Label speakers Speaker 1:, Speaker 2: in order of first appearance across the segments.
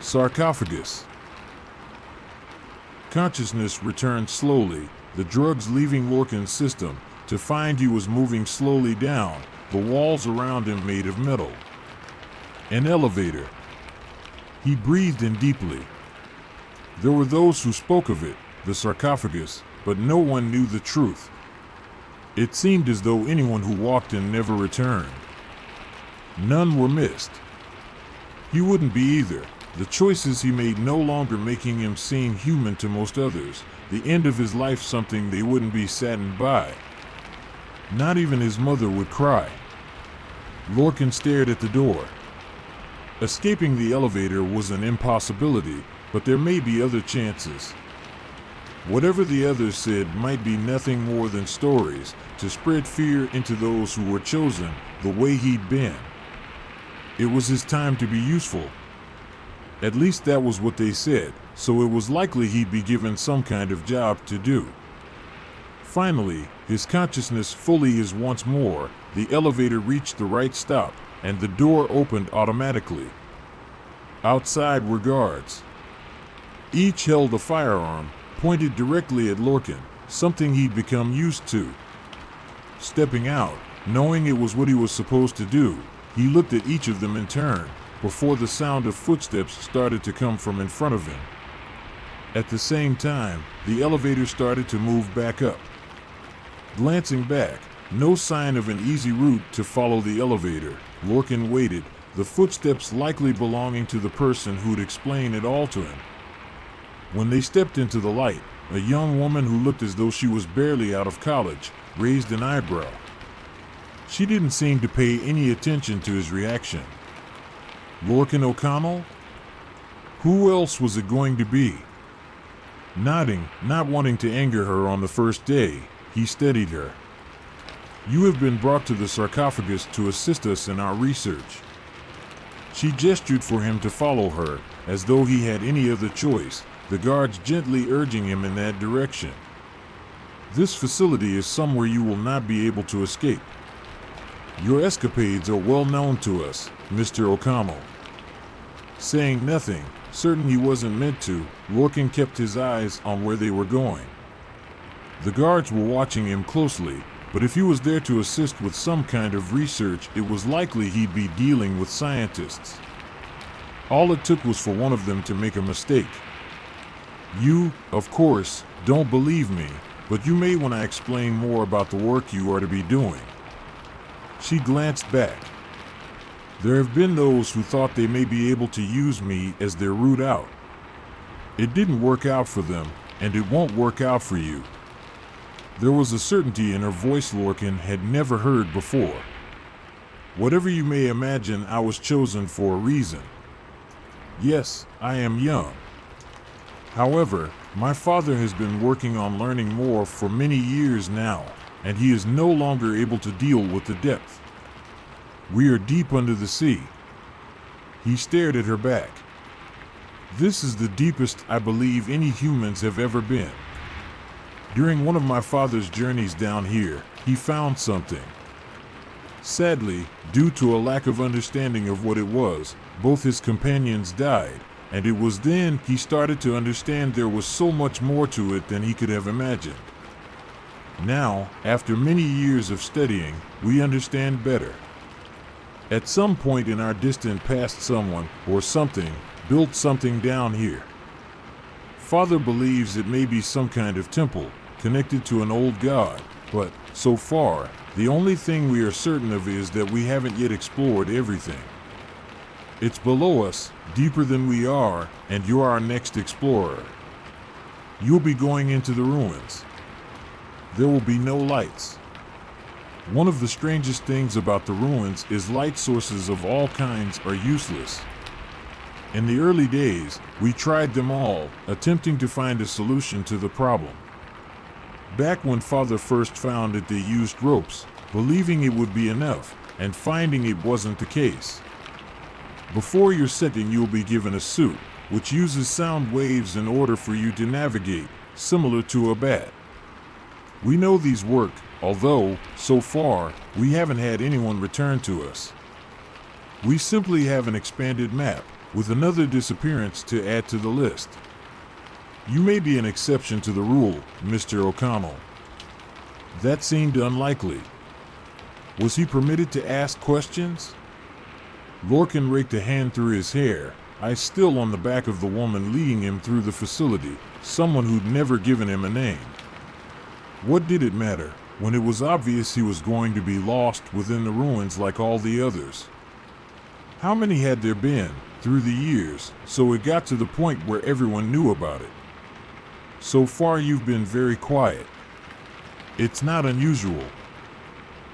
Speaker 1: Sarcophagus. Consciousness returned slowly, the drugs leaving Lorcan's system, to find he was moving slowly down, the walls around him made of metal. An elevator. He breathed in deeply. There were those who spoke of it, the sarcophagus, but no one knew the truth. It seemed as though anyone who walked in never returned. None were missed. He wouldn't be either. The choices he made no longer making him seem human to most others, the end of his life something they wouldn't be saddened by. Not even his mother would cry. Lorcan stared at the door. Escaping the elevator was an impossibility, but there may be other chances. Whatever the others said might be nothing more than stories to spread fear into those who were chosen the way he'd been. It was his time to be useful. At least that was what they said, so it was likely he'd be given some kind of job to do. Finally, his consciousness fully as once more, the elevator reached the right stop, and the door opened automatically. Outside were guards. Each held a firearm, pointed directly at Lorcan, something he'd become used to. Stepping out, knowing it was what he was supposed to do, he looked at each of them in turn, before the sound of footsteps started to come from in front of him. At the same time, the elevator started to move back up. Glancing back, no sign of an easy route to follow the elevator, Lorcan waited, the footsteps likely belonging to the person who'd explain it all to him. When they stepped into the light, a young woman who looked as though she was barely out of college raised an eyebrow. She didn't seem to pay any attention to his reaction. Lorcan O'Connell? Who else was it going to be? Nodding, not wanting to anger her on the first day, he steadied her. You have been brought to the sarcophagus to assist us in our research. She gestured for him to follow her, as though he had any other choice, the guards gently urging him in that direction. This facility is somewhere you will not be able to escape. Your escapades are well known to us, Mr. O'Connell. Saying nothing, certain he wasn't meant to, Lorcan kept his eyes on where they were going. The guards were watching him closely, but if he was there to assist with some kind of research, it was likely he'd be dealing with scientists. All it took was for one of them to make a mistake. You, of course, don't believe me, but you may want to explain more about the work you are to be doing. She glanced back. There have been those who thought they may be able to use me as their route out. It didn't work out for them, and it won't work out for you. There was a certainty in her voice Lorcan had never heard before. Whatever you may imagine, I was chosen for a reason. Yes, I am young. However, my father has been working on learning more for many years now, and he is no longer able to deal with the depth. We are deep under the sea. He stared at her back. This is the deepest I believe any humans have ever been. During one of my father's journeys down here, he found something. Sadly, due to a lack of understanding of what it was, both his companions died, and it was then he started to understand there was so much more to it than he could have imagined. Now, after many years of studying, we understand better. At some point in our distant past, someone, or something, built something down here. Father believes it may be some kind of temple, connected to an old god, but, so far, the only thing we are certain of is that we haven't yet explored everything. It's below us, deeper than we are, and you're our next explorer. You'll be going into the ruins. There will be no lights. One of the strangest things about the ruins is light sources of all kinds are useless. In the early days, we tried them all, attempting to find a solution to the problem. Back when Father first found it, they used ropes, believing it would be enough, and finding it wasn't the case. Before you're sent in, you'll be given a suit, which uses sound waves in order for you to navigate, similar to a bat. We know these work, although, so far, we haven't had anyone return to us. We simply have an expanded map, with another disappearance to add to the list. You may be an exception to the rule, Mr. O'Connell. That seemed unlikely. Was he permitted to ask questions? Lorcan raked a hand through his hair, eyes still on the back of the woman leading him through the facility, someone who'd never given him a name. What did it matter, when it was obvious he was going to be lost within the ruins like all the others? How many had there been, through the years, so it got to the point where everyone knew about it? So far you've been very quiet. It's not unusual.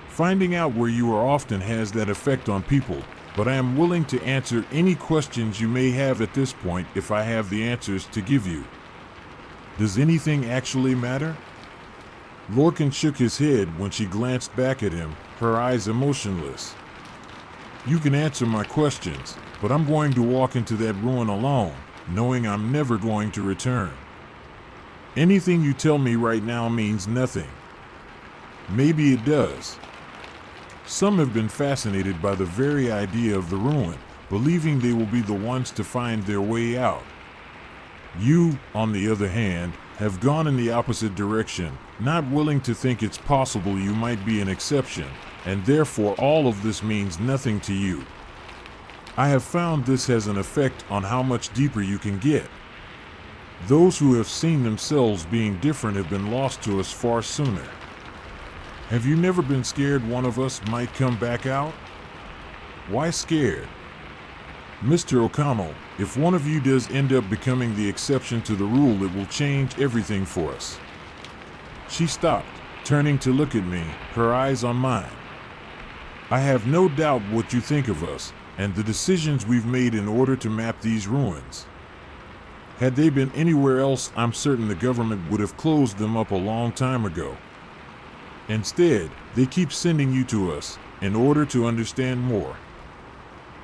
Speaker 1: Finding out where you are often has that effect on people, but I am willing to answer any questions you may have at this point if I have the answers to give you. Does anything actually matter? Lorcan shook his head when she glanced back at him, her eyes emotionless. You can answer my questions, but I'm going to walk into that ruin alone, knowing I'm never going to return. Anything you tell me right now means nothing. Maybe it does. Some have been fascinated by the very idea of the ruin, believing they will be the ones to find their way out. You, on the other hand, have gone in the opposite direction, not willing to think it's possible you might be an exception, and therefore all of this means nothing to you. I have found this has an effect on how much deeper you can get. Those who have seen themselves being different have been lost to us far sooner. Have you never been scared one of us might come back out? Why scared? Mr. O'Connell, if one of you does end up becoming the exception to the rule, it will change everything for us. She stopped, turning to look at me, her eyes on mine. I have no doubt what you think of us, and the decisions we've made in order to map these ruins. Had they been anywhere else, I'm certain the government would have closed them up a long time ago. Instead, they keep sending you to us, in order to understand more.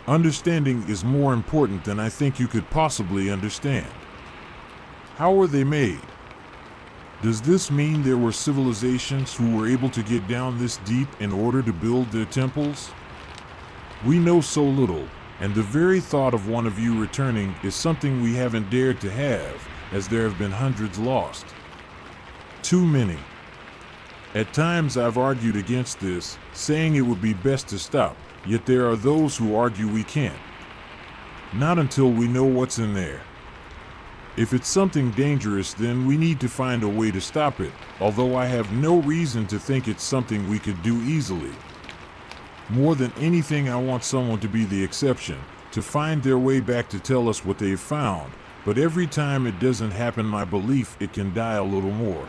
Speaker 1: Understanding is more important than I think you could possibly understand. How were they made? Does this mean there were civilizations who were able to get down this deep in order to build their temples? We know so little, and the very thought of one of you returning is something we haven't dared to have, as there have been hundreds lost. Too many. At times I've argued against this, saying it would be best to stop, yet there are those who argue we can't. Not until we know what's in there. If it's something dangerous, then we need to find a way to stop it, although I have no reason to think it's something we could do easily. More than anything, I want someone to be the exception, to find their way back to tell us what they've found, but every time it doesn't happen, my belief it can die a little more.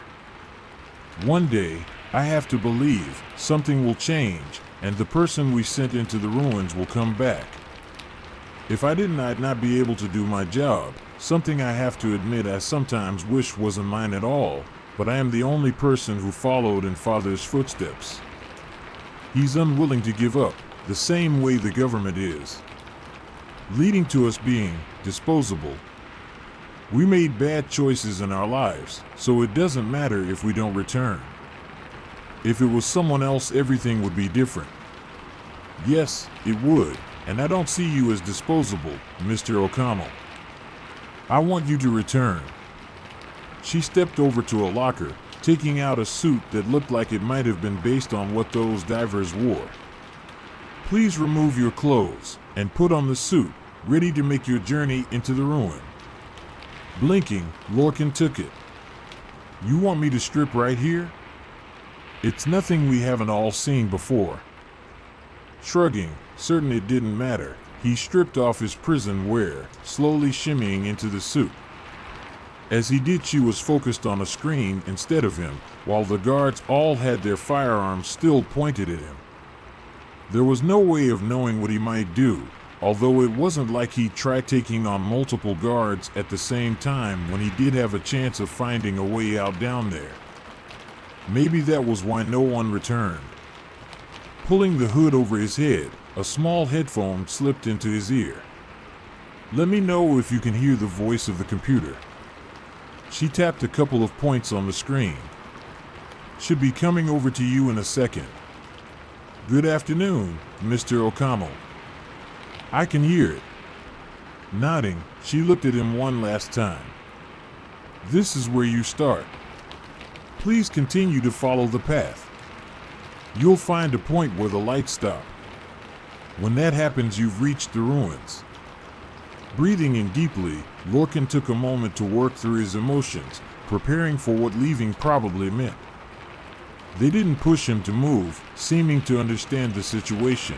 Speaker 1: One day, I have to believe something will change, and the person we sent into the ruins will come back. If I didn't, I'd not be able to do my job, something I have to admit I sometimes wish wasn't mine at all, but I am the only person who followed in Father's footsteps. He's unwilling to give up, the same way the government is, leading to us being disposable. We made bad choices in our lives, so it doesn't matter if we don't return. If it was someone else, everything would be different. Yes, it would, and I don't see you as disposable, Mr. O'Connell. I want you to return. She stepped over to a locker, taking out a suit that looked like it might have been based on what those divers wore. Please remove your clothes and put on the suit, ready to make your journey into the ruin. Blinking, Lorcan took it. You want me to strip right here? It's nothing we haven't all seen before. Shrugging, certain it didn't matter, he stripped off his prison wear, slowly shimmying into the suit. As he did, she was focused on a screen instead of him, while the guards all had their firearms still pointed at him. There was no way of knowing what he might do, although it wasn't like he tried taking on multiple guards at the same time when he did have a chance of finding a way out down there. Maybe that was why no one returned. Pulling the hood over his head, a small headphone slipped into his ear. Let me know if you can hear the voice of the computer. She tapped a couple of points on the screen. Should be coming over to you in a second. Good afternoon, Mr. O'Connell. I can hear it. Nodding, she looked at him one last time. This is where you start. Please continue to follow the path. You'll find a point where the lights stop. When that happens, you've reached the ruins. Breathing in deeply, Lorcan took a moment to work through his emotions, preparing for what leaving probably meant. They didn't push him to move, seeming to understand the situation.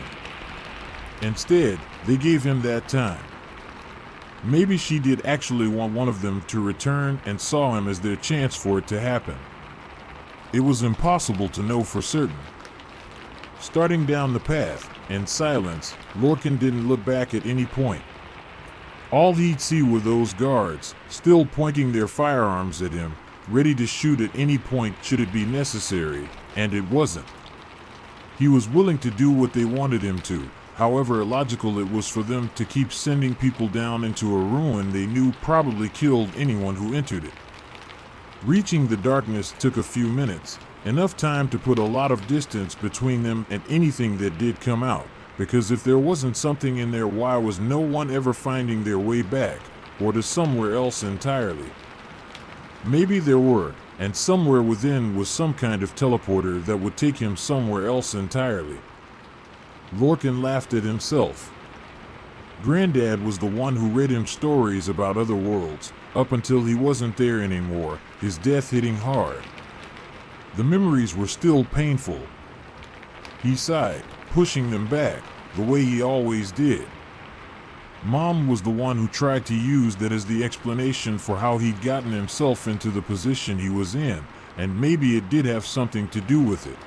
Speaker 1: Instead, they gave him that time. Maybe she did actually want one of them to return and saw him as their chance for it to happen. It was impossible to know for certain. Starting down the path, in silence, Lorcan didn't look back at any point. All he'd see were those guards, still pointing their firearms at him, ready to shoot at any point should it be necessary, and it wasn't. He was willing to do what they wanted him to, however illogical it was for them to keep sending people down into a ruin they knew probably killed anyone who entered it. Reaching the darkness took a few minutes, enough time to put a lot of distance between them and anything that did come out, because if there wasn't something in there, why was no one ever finding their way back, or to somewhere else entirely? Maybe there were, and somewhere within was some kind of teleporter that would take him somewhere else entirely. Lorcan laughed at himself. Granddad was the one who read him stories about other worlds, up until he wasn't there anymore, his death hitting hard. The memories were still painful. He sighed, pushing them back, the way he always did. Mom was the one who tried to use that as the explanation for how he'd gotten himself into the position he was in, and maybe it did have something to do with it.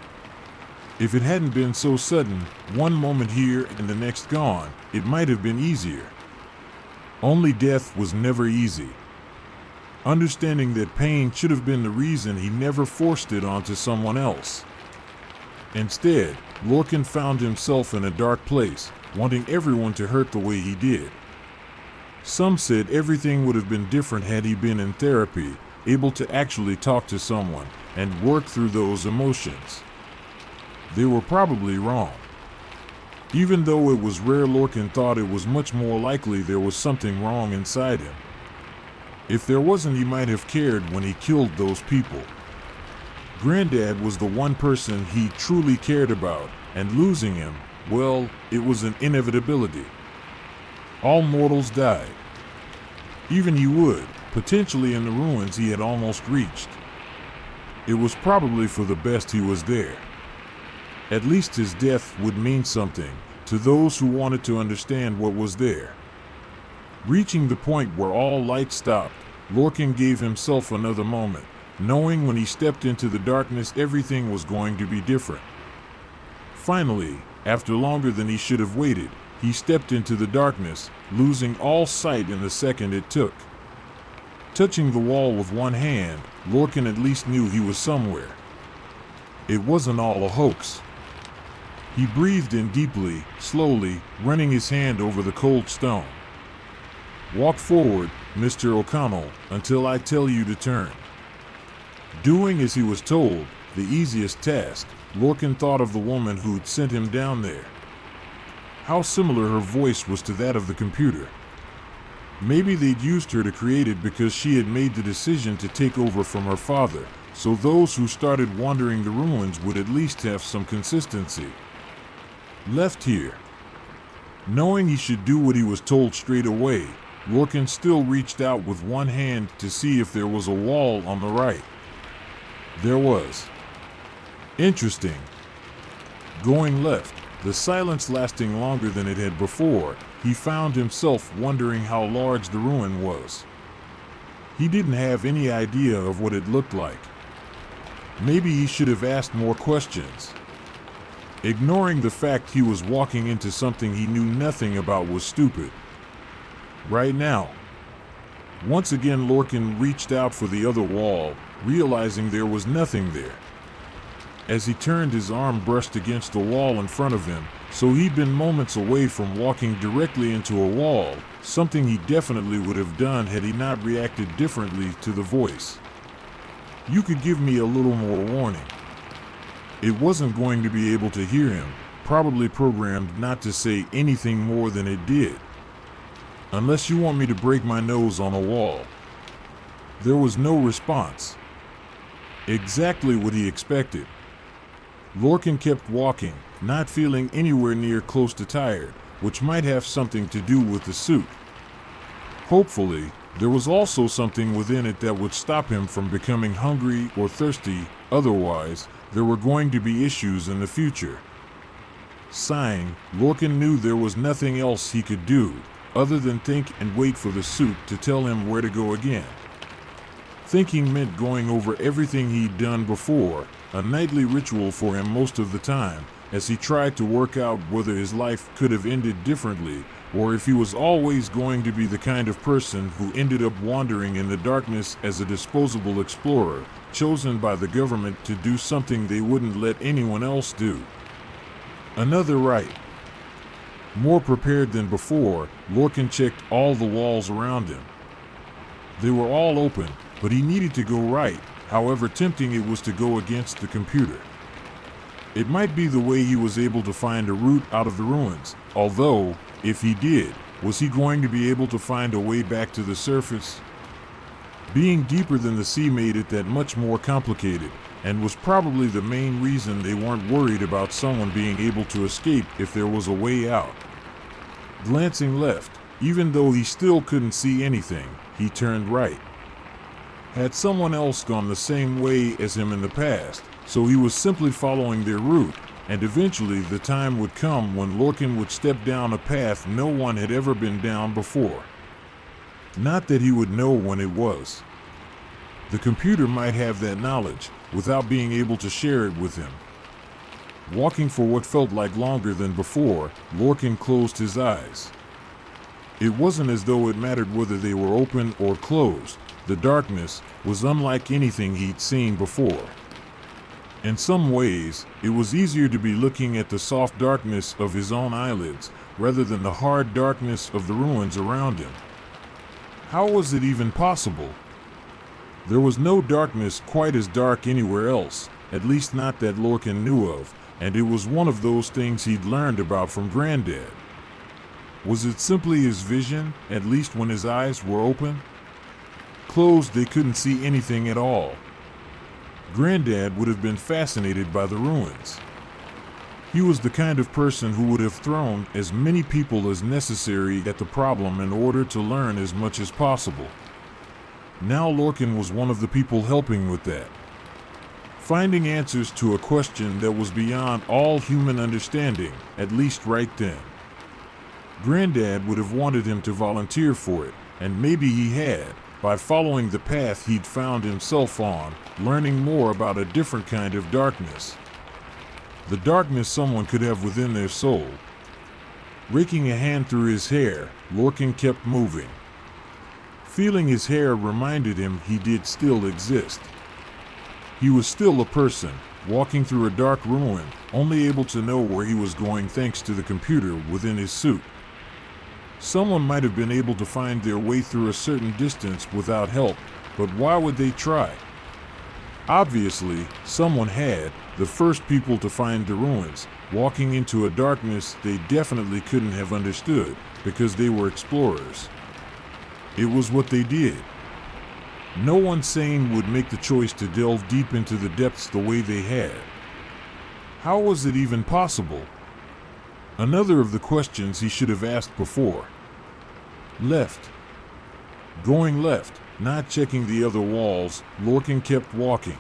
Speaker 1: If it hadn't been so sudden, one moment here and the next gone, it might have been easier. Only death was never easy. Understanding that pain should have been the reason, he never forced it onto someone else. Instead, Lorcan found himself in a dark place, wanting everyone to hurt the way he did. Some said everything would have been different had he been in therapy, able to actually talk to someone and work through those emotions. They were probably wrong. Even though it was rare, Lorcan thought it was much more likely there was something wrong inside him. If there wasn't, he might have cared when he killed those people. Granddad was the one person he truly cared about, and losing him, well, it was an inevitability. All mortals died. Even he would, potentially in the ruins he had almost reached. It was probably for the best he was there. At least his death would mean something to those who wanted to understand what was there. Reaching the point where all lights stopped, Lorcan gave himself another moment, knowing when he stepped into the darkness everything was going to be different. Finally, after longer than he should have waited, he stepped into the darkness, losing all sight in the second it took. Touching the wall with one hand, Lorcan at least knew he was somewhere. It wasn't all a hoax. He breathed in deeply, slowly, running his hand over the cold stone. Walk forward, Mr. O'Connell, until I tell you to turn. Doing as he was told, the easiest task, Lorcan thought of the woman who'd sent him down there. How similar her voice was to that of the computer. Maybe they'd used her to create it because she had made the decision to take over from her father, so those who started wandering the ruins would at least have some consistency. Left here. Knowing he should do what he was told straight away, Lorcan still reached out with one hand to see if there was a wall on the right. There was. Interesting. Going left, the silence lasting longer than it had before, he found himself wondering how large the ruin was. He didn't have any idea of what it looked like. Maybe he should have asked more questions. Ignoring the fact he was walking into something he knew nothing about was stupid. Right now. Once again, Lorcan reached out for the other wall, realizing there was nothing there. As he turned, his arm brushed against the wall in front of him, so he'd been moments away from walking directly into a wall, something he definitely would have done had he not reacted differently to the voice. You could give me a little more warning. It wasn't going to be able to hear him, probably programmed not to say anything more than it did. Unless you want me to break my nose on a wall. There was no response. Exactly what he expected. Lorcan kept walking, not feeling anywhere near close to tired, which might have something to do with the suit. Hopefully, there was also something within it that would stop him from becoming hungry or thirsty, otherwise, there were going to be issues in the future. Sighing, Lorcan knew there was nothing else he could do, other than think and wait for the suit to tell him where to go again. Thinking meant going over everything he'd done before, a nightly ritual for him most of the time, as he tried to work out whether his life could have ended differently, or if he was always going to be the kind of person who ended up wandering in the darkness as a disposable explorer, chosen by the government to do something they wouldn't let anyone else do. Another rite. More prepared than before, Lorcan checked all the walls around him. They were all open, but he needed to go right, however tempting it was to go against the computer. It might be the way he was able to find a route out of the ruins, although, if he did, was he going to be able to find a way back to the surface? Being deeper than the sea made it that much more complicated, and was probably the main reason they weren't worried about someone being able to escape if there was a way out. Glancing left, even though he still couldn't see anything, he turned right. Had someone else gone the same way as him in the past, so he was simply following their route, and eventually the time would come when Lorcan would step down a path no one had ever been down before. Not that he would know when it was. The computer might have that knowledge, without being able to share it with him. Walking for what felt like longer than before, Lorcan closed his eyes. It wasn't as though it mattered whether they were open or closed. The darkness was unlike anything he'd seen before. In some ways, it was easier to be looking at the soft darkness of his own eyelids, rather than the hard darkness of the ruins around him. How was it even possible? There was no darkness quite as dark anywhere else, at least not that Lorcan knew of, and it was one of those things he'd learned about from Granddad. Was it simply his vision, at least when his eyes were open? Closed, they couldn't see anything at all. Granddad would have been fascinated by the ruins. He was the kind of person who would have thrown as many people as necessary at the problem in order to learn as much as possible. Now Lorcan was one of the people helping with that. Finding answers to a question that was beyond all human understanding, at least right then. Granddad would have wanted him to volunteer for it, and maybe he had, by following the path he'd found himself on, learning more about a different kind of darkness. The darkness someone could have within their soul. Raking a hand through his hair, Lorcan kept moving. Feeling his hair reminded him he did still exist. He was still a person, walking through a dark ruin, only able to know where he was going thanks to the computer within his suit. Someone might have been able to find their way through a certain distance without help, but why would they try? Obviously, someone had, the first people to find the ruins, walking into a darkness they definitely couldn't have understood, because they were explorers. It was what they did. No one sane would make the choice to delve deep into the depths the way they had. How was it even possible? Another of the questions he should have asked before. Left. Going left, not checking the other walls, Lorcan kept walking.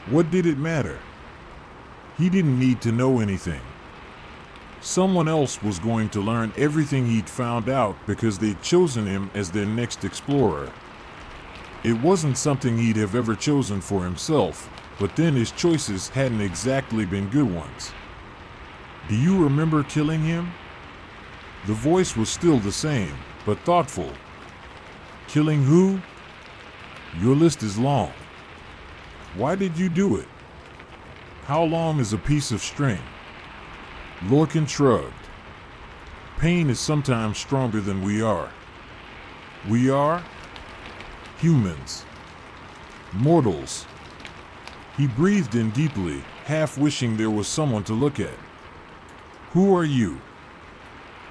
Speaker 1: What did it matter? He didn't need to know anything. Someone else was going to learn everything he'd found out because they'd chosen him as their next explorer. It wasn't something he'd have ever chosen for himself, but then his choices hadn't exactly been good ones. Do you remember killing him? The voice was still the same, but thoughtful. Killing who? Your list is long. Why did you do it? How long is a piece of string? Lorcan shrugged. Pain is sometimes stronger than we are. We are? Humans. Mortals. He breathed in deeply, half wishing there was someone to look at. Who are you?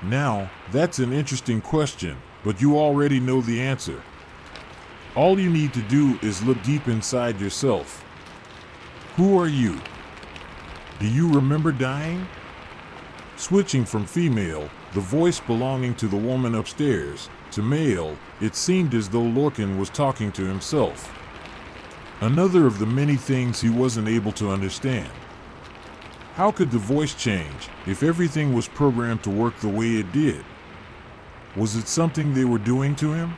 Speaker 1: Now, that's an interesting question, but you already know the answer. All you need to do is look deep inside yourself. Who are you? Do you remember dying? Switching from female, the voice belonging to the woman upstairs, to male, it seemed as though Lorcan was talking to himself. Another of the many things he wasn't able to understand. How could the voice change if everything was programmed to work the way it did? Was it something they were doing to him?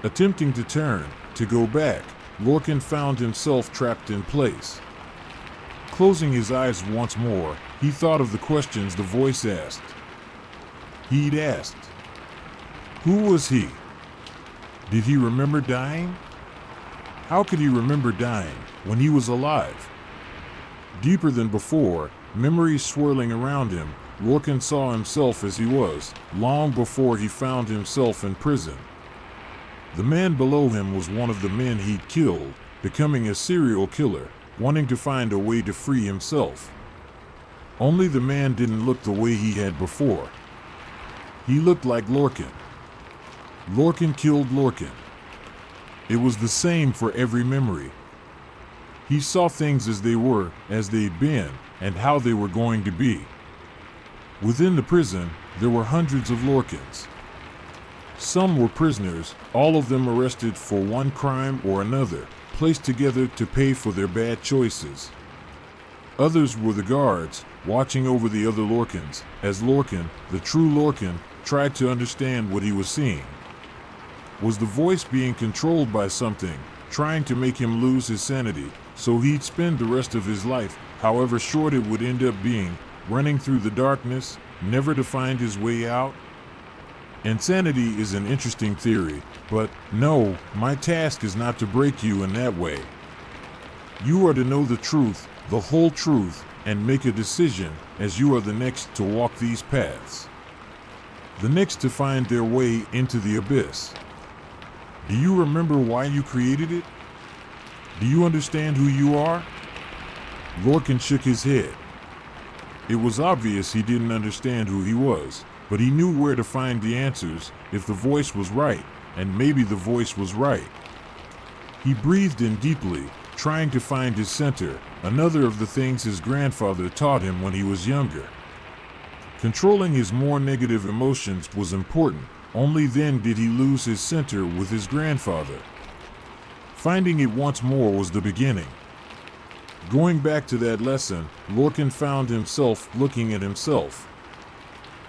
Speaker 1: Attempting to turn, to go back, Lorcan found himself trapped in place. Closing his eyes once more, he thought of the questions the voice asked. He'd asked, who was he? Did he remember dying? How could he remember dying when he was alive? Deeper than before, memories swirling around him, Lorcan saw himself as he was, long before he found himself in prison. The man below him was one of the men he'd killed, becoming a serial killer, wanting to find a way to free himself. Only the man didn't look the way he had before. He looked like Lorcan. Lorcan killed Lorcan. It was the same for every memory. He saw things as they were, as they'd been, and how they were going to be. Within the prison, there were hundreds of Lorcans. Some were prisoners, all of them arrested for one crime or another, placed together to pay for their bad choices. Others were the guards, watching over the other Lorcans, as Lorcan, the true Lorcan, tried to understand what he was seeing. Was the voice being controlled by something, trying to make him lose his sanity, so he'd spend the rest of his life, however short it would end up being, running through the darkness, never to find his way out? Insanity is an interesting theory, but no, my task is not to break you in that way. You are to know the truth, the whole truth, and make a decision, as you are the next to walk these paths. The next to find their way into the abyss. Do you remember why you created it? Do you understand who you are? Lorcan shook his head. It was obvious he didn't understand who he was, but he knew where to find the answers if the voice was right, and maybe the voice was right. He breathed in deeply, trying to find his center, another of the things his grandfather taught him when he was younger. Controlling his more negative emotions was important. Only then did he lose his center with his grandfather. Finding it once more was the beginning. Going back to that lesson, Lorcan found himself looking at himself.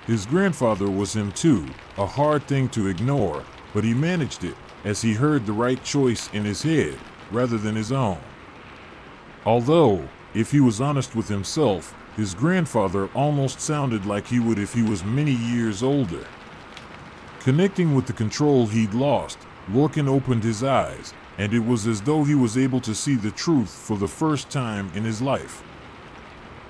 Speaker 1: His grandfather was him too, a hard thing to ignore, but he managed it, as he heard the right choice in his head, rather than his own. Although, if he was honest with himself, his grandfather almost sounded like he would if he was many years older. Connecting with the control he'd lost, Lorcan opened his eyes, and it was as though he was able to see the truth for the first time in his life.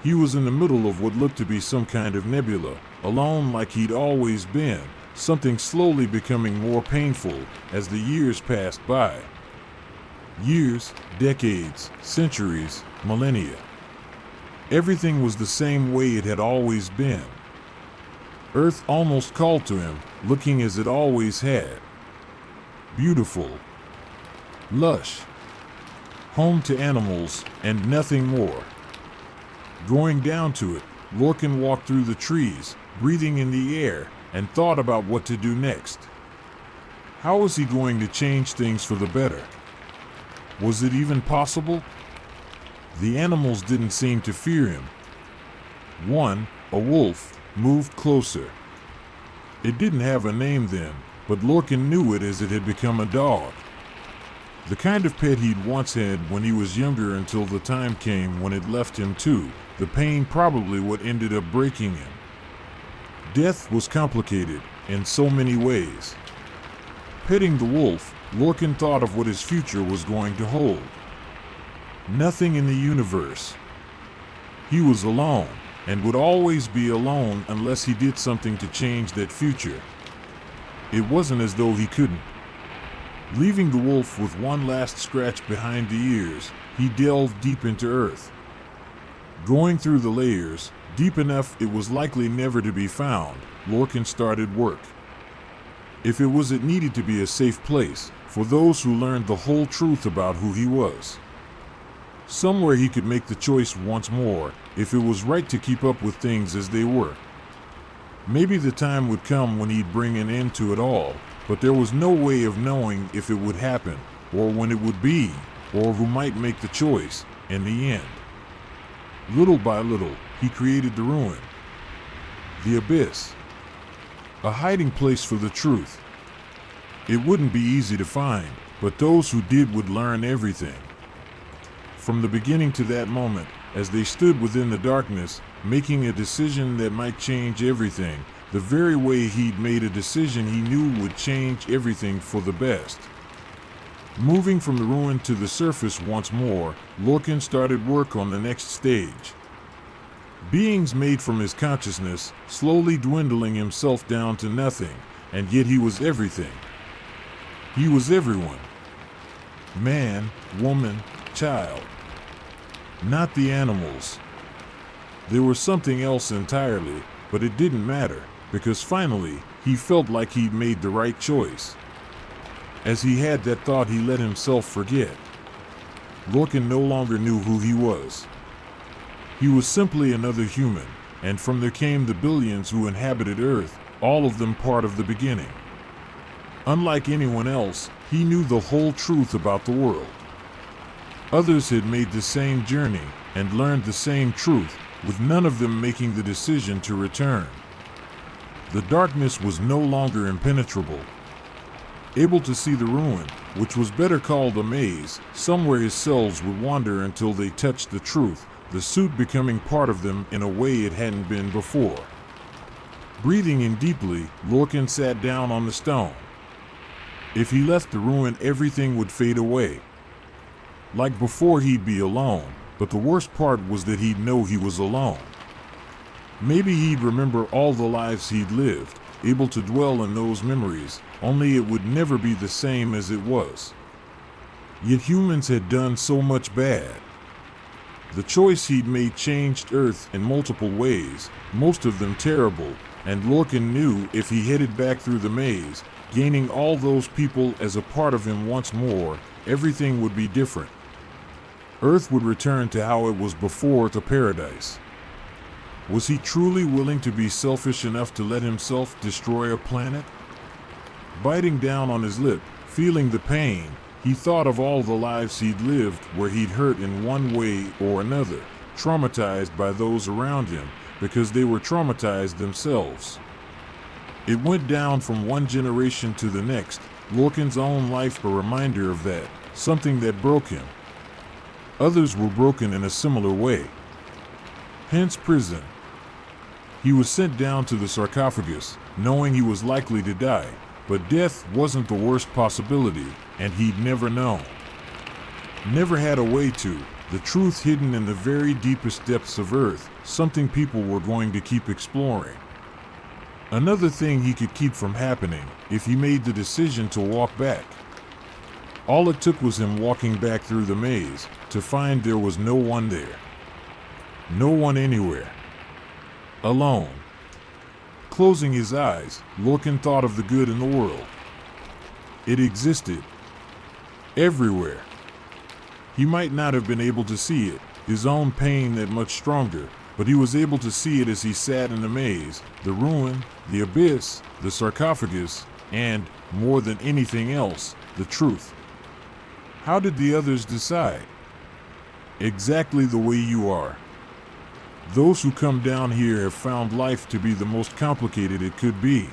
Speaker 1: He was in the middle of what looked to be some kind of nebula, alone like he'd always been, something slowly becoming more painful as the years passed by. Years, decades, centuries, millennia. Everything was the same way it had always been. Earth almost called to him, looking as it always had. Beautiful. Lush. Home to animals, and nothing more. Going down to it, Lorcan walked through the trees, breathing in the air, and thought about what to do next. How was he going to change things for the better? Was it even possible? The animals didn't seem to fear him. One, a wolf, moved closer. It didn't have a name then, but Lorcan knew it as it had become a dog. The kind of pet he'd once had when he was younger until the time came when it left him too, the pain probably what ended up breaking him. Death was complicated in so many ways. Petting the wolf, Lorcan thought of what his future was going to hold. Nothing in the universe. He was alone, and would always be alone unless he did something to change that future. It wasn't as though he couldn't. Leaving the wolf with one last scratch behind the ears, he delved deep into earth. Going through the layers, Deep enough it was likely never to be found, Lorcan started work. If it was, it needed to be a safe place for those who learned the whole truth about who he was. Somewhere he could make the choice once more if it was right to keep up with things as they were. Maybe the time would come when he'd bring an end to it all, but there was no way of knowing if it would happen, or when it would be, or who might make the choice in the end. Little by little, he created the ruin, the abyss, a hiding place for the truth. It wouldn't be easy to find, but those who did would learn everything. From the beginning to that moment, as they stood within the darkness, making a decision that might change everything, the very way he'd made a decision he knew would change everything for the best. Moving from the ruin to the surface once more, Lorcan started work on the next stage. Beings made from his consciousness, slowly dwindling himself down to nothing, and yet he was everything. He was everyone. Man, woman, child. Not the animals. There was something else entirely, but it didn't matter, because finally, he felt like he'd made the right choice. As he had that thought, he let himself forget. Lorcan no longer knew who he was. He was simply another human, and from there came the billions who inhabited Earth, all of them part of the beginning. Unlike anyone else, he knew the whole truth about the world. Others had made the same journey and learned the same truth, with none of them making the decision to return. The darkness was no longer impenetrable. Able to see the ruin, which was better called a maze, somewhere his cells would wander until they touched the truth, the suit becoming part of them in a way it hadn't been before. Breathing in deeply, Lorcan sat down on the stone. If he left the ruin, everything would fade away. Like before, he'd be alone, but the worst part was that he'd know he was alone. Maybe he'd remember all the lives he'd lived, able to dwell in those memories, only it would never be the same as it was. Yet humans had done so much bad. The choice he'd made changed Earth in multiple ways, most of them terrible, and Lorcan knew if he headed back through the maze, gaining all those people as a part of him once more, everything would be different. Earth would return to how it was before the paradise. Was he truly willing to be selfish enough to let himself destroy a planet? Biting down on his lip, feeling the pain, he thought of all the lives he'd lived where he'd hurt in one way or another, traumatized by those around him because they were traumatized themselves. It went down from one generation to the next, Lorcan's own life a reminder of that, something that broke him. Others were broken in a similar way. Hence prison. He was sent down to the sarcophagus, knowing he was likely to die, but death wasn't the worst possibility, and he'd never known. Never had a way to, the truth hidden in the very deepest depths of Earth, something people were going to keep exploring. Another thing he could keep from happening if he made the decision to walk back. All it took was him walking back through the maze to find there was no one there. No one anywhere. Alone. Closing his eyes, Lorcan thought of the good in the world. It existed. Everywhere. He might not have been able to see it, his own pain that much stronger, but he was able to see it as he sat in the maze, the ruin, the abyss, the sarcophagus, and, more than anything else, the truth. How did the others decide? Exactly the way you are. Those who come down here have found life to be the most complicated it could be.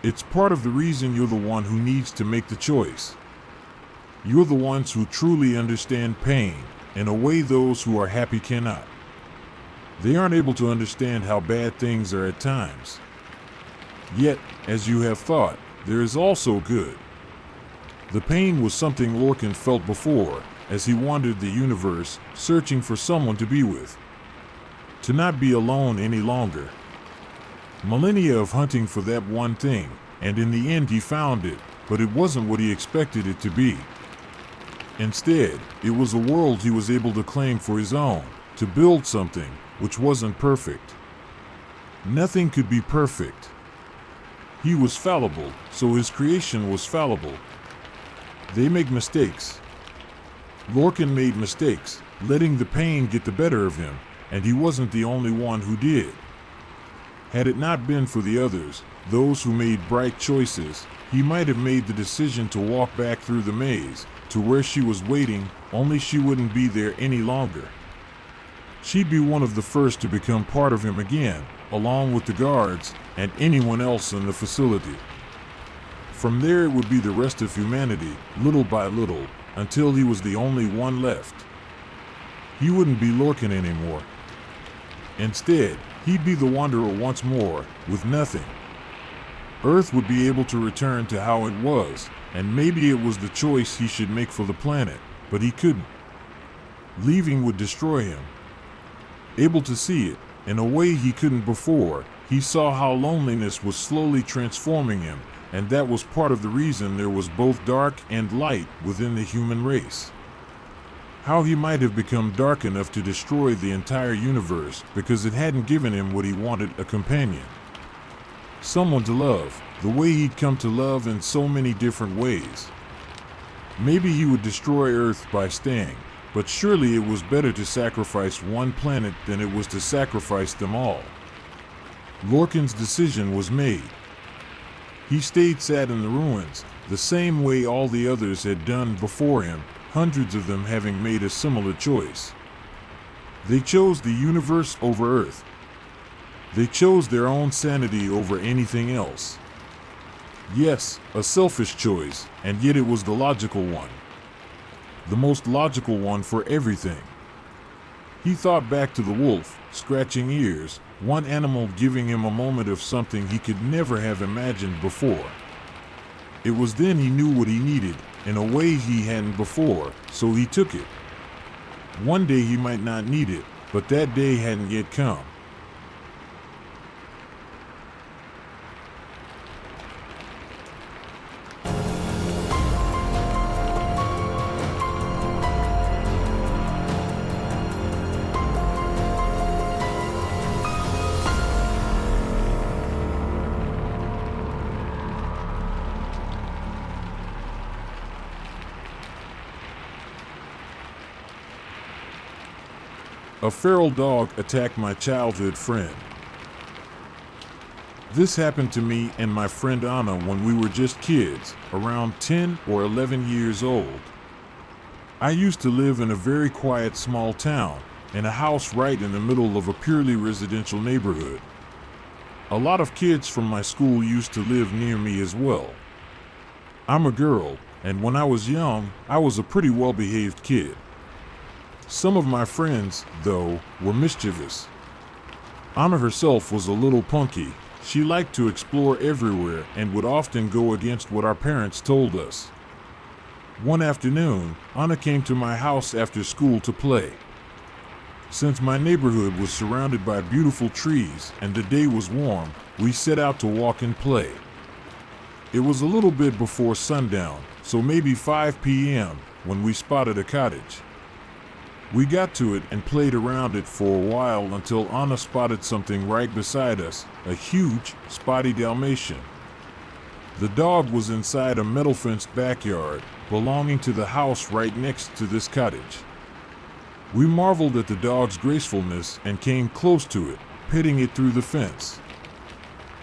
Speaker 1: It's part of the reason you're the one who needs to make the choice. You're the ones who truly understand pain, in a way those who are happy cannot. They aren't able to understand how bad things are at times. Yet, as you have thought, there is also good. The pain was something Lorcan felt before, as he wandered the universe, searching for someone to be with. To not be alone any longer. Millennia of hunting for that one thing, and in the end he found it, but it wasn't what he expected it to be. Instead, it was a world he was able to claim for his own, to build something, which wasn't perfect. Nothing could be perfect. He was fallible, so his creation was fallible. They make mistakes. Lorcan made mistakes, letting the pain get the better of him, and he wasn't the only one who did. Had it not been for the others, those who made bright choices, he might have made the decision to walk back through the maze, to where she was waiting, only she wouldn't be there any longer. She'd be one of the first to become part of him again, along with the guards and anyone else in the facility. From there it would be the rest of humanity, little by little, until he was the only one left. He wouldn't be Lorcan anymore. Instead, he'd be the Wanderer once more, with nothing. Earth would be able to return to how it was, and maybe it was the choice he should make for the planet, but he couldn't. Leaving would destroy him. Able to see it, in a way he couldn't before, he saw how loneliness was slowly transforming him, and that was part of the reason there was both dark and light within the human race. How he might have become dark enough to destroy the entire universe because it hadn't given him what he wanted, a companion. Someone to love, the way he'd come to love in so many different ways. Maybe he would destroy Earth by staying, but surely it was better to sacrifice one planet than it was to sacrifice them all. Lorcan's decision was made. He stayed sad in the ruins, the same way all the others had done before him, hundreds of them having made a similar choice. They chose the universe over Earth. They chose their own sanity over anything else. Yes, a selfish choice, and yet it was the logical one. The most logical one for everything. He thought back to the wolf, scratching ears, one animal giving him a moment of something he could never have imagined before. It was then he knew what he needed, in a way he hadn't before, so he took it. One day he might not need it, but that day hadn't yet come. A feral dog attacked my childhood friend. This happened to me and my friend Anna when we were just kids, around 10 or 11 years old. I used to live in a very quiet small town, in a house right in the middle of a purely residential neighborhood. A lot of kids from my school used to live near me as well. I'm a girl, and when I was young, I was a pretty well-behaved kid. Some of my friends, though, were mischievous. Anna herself was a little punky. She liked to explore everywhere and would often go against what our parents told us. One afternoon, Anna came to my house after school to play. Since my neighborhood was surrounded by beautiful trees and the day was warm, we set out to walk and play. It was a little bit before sundown, so maybe 5 p.m., when we spotted a cottage. We got to it and played around it for a while until Anna spotted something right beside us, a huge, spotty Dalmatian. The dog was inside a metal-fenced backyard, belonging to the house right next to this cottage. We marveled at the dog's gracefulness and came close to it, petting it through the fence.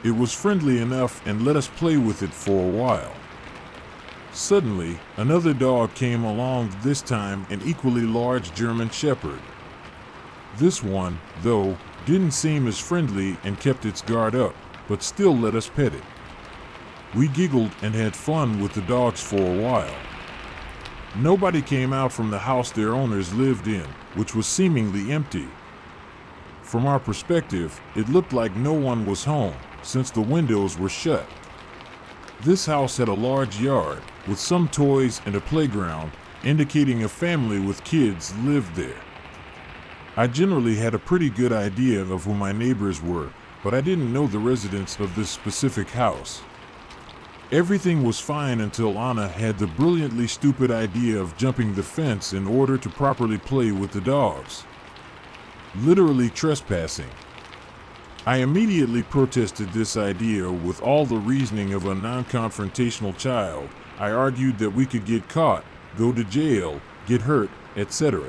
Speaker 1: It was friendly enough and let us play with it for a while. Suddenly, another dog came along, this time an equally large German Shepherd. This one, though, didn't seem as friendly and kept its guard up, but still let us pet it. We giggled and had fun with the dogs for a while. Nobody came out from the house their owners lived in, which was seemingly empty. From our perspective, it looked like no one was home, since the windows were shut. This house had a large yard, with some toys and a playground, indicating a family with kids lived there. I generally had a pretty good idea of who my neighbors were, but I didn't know the residents of this specific house. Everything was fine until Anna had the brilliantly stupid idea of jumping the fence in order to properly play with the dogs. literally trespassing. I immediately protested this idea with all the reasoning of a non-confrontational child. I argued that we could get caught, go to jail, get hurt, etc.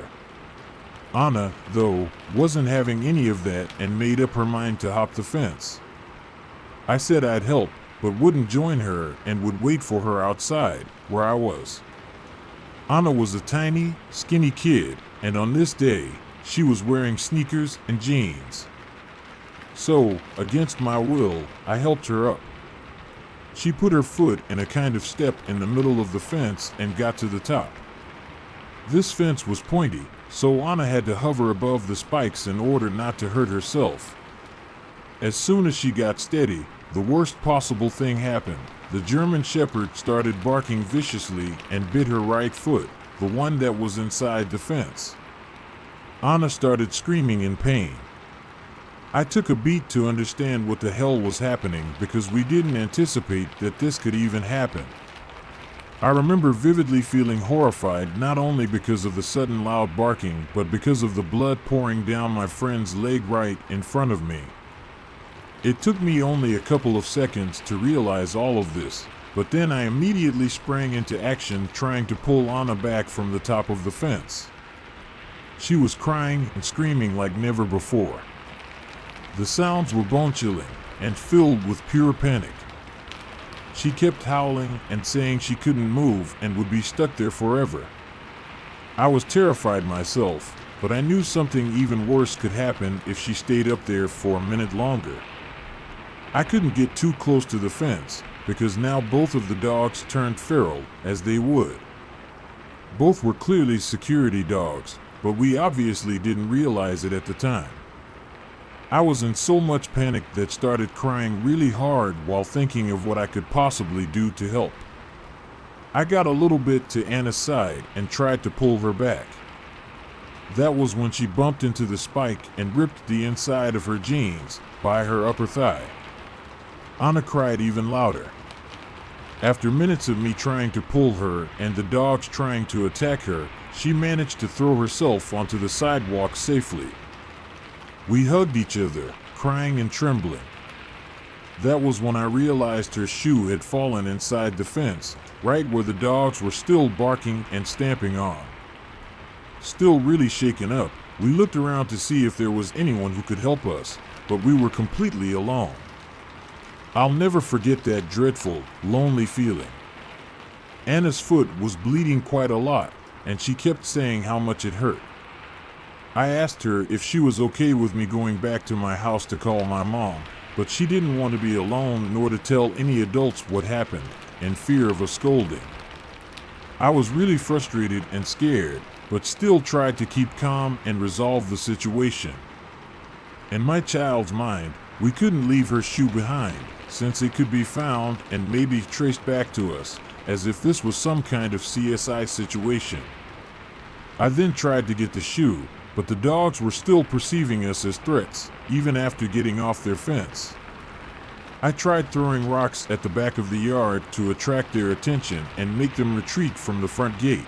Speaker 1: Anna, though, wasn't having any of that and made up her mind to hop the fence. I said I'd help, but wouldn't join her and would wait for her outside, where I was. Anna was a tiny, skinny kid, and on this day, she was wearing sneakers and jeans. So, against my will, I helped her up. She put her foot in a kind of step in the middle of the fence and got to the top. This fence was pointy, so Anna had to hover above the spikes in order not to hurt herself. As soon as she got steady, the worst possible thing happened. The German Shepherd started barking viciously and bit her right foot, the one that was inside the fence. Anna started screaming in pain. I took a beat to understand what the hell was happening because we didn't anticipate that this could even happen. I remember vividly feeling horrified not only because of the sudden loud barking but because of the blood pouring down my friend's leg right in front of me. It took me only a couple of seconds to realize all of this, but then I immediately sprang into action trying to pull Anna back from the top of the fence. She was crying and screaming like never before. The sounds were bone-chilling and filled with pure panic. She kept howling and saying she couldn't move and would be stuck there forever. I was terrified myself, but I knew something even worse could happen if she stayed up there for a minute longer. I couldn't get too close to the fence because now both of the dogs turned feral, as they would. Both were clearly security dogs, but we obviously didn't realize it at the time. I was in so much panic that started crying really hard while thinking of what I could possibly do to help. I got a little bit to Anna's side and tried to pull her back. That was when she bumped into the spike and ripped the inside of her jeans by her upper thigh. Anna cried even louder. After minutes of me trying to pull her and the dogs trying to attack her, she managed to throw herself onto the sidewalk safely. We hugged each other, crying and trembling. That was when I realized her shoe had fallen inside the fence, right where the dogs were still barking and stamping on. Still really shaken up, we looked around to see if there was anyone who could help us, but we were completely alone. I'll never forget that dreadful, lonely feeling. Anna's foot was bleeding quite a lot, and she kept saying how much it hurt. I asked her if she was okay with me going back to my house to call my mom, but she didn't want to be alone nor to tell any adults what happened, in fear of a scolding. I was really frustrated and scared, but still tried to keep calm and resolve the situation. In my child's mind, we couldn't leave her shoe behind, since it could be found and maybe traced back to us, as if this was some kind of CSI situation. I then tried to get the shoe, but the dogs were still perceiving us as threats, even after getting off their fence. I tried throwing rocks at the back of the yard to attract their attention and make them retreat from the front gate.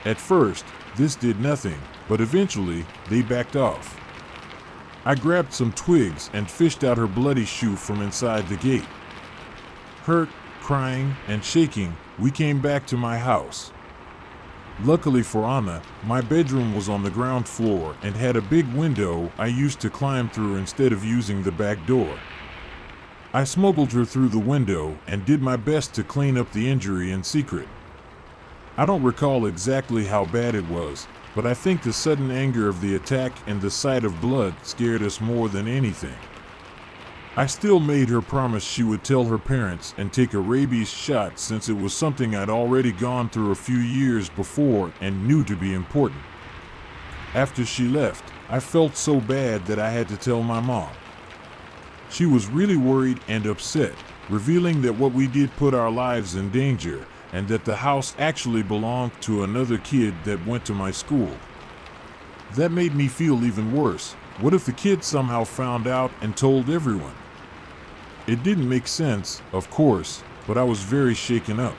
Speaker 1: At first, this did nothing, but eventually, they backed off. I grabbed some twigs and fished out her bloody shoe from inside the gate. Hurt, crying, and shaking, we came back to my house. Luckily for Anna, my bedroom was on the ground floor and had a big window I used to climb through instead of using the back door. I smuggled her through the window and did my best to clean up the injury in secret. I don't recall exactly how bad it was, but I think the sudden anger of the attack and the sight of blood scared us more than anything. I still made her promise she would tell her parents and take a rabies shot since it was something I'd already gone through a few years before and knew to be important. After she left, I felt so bad that I had to tell my mom. She was really worried and upset, revealing that what we did put our lives in danger and that the house actually belonged to another kid that went to my school. That made me feel even worse. What if the kid somehow found out and told everyone? It didn't make sense, of course, but I was very shaken up.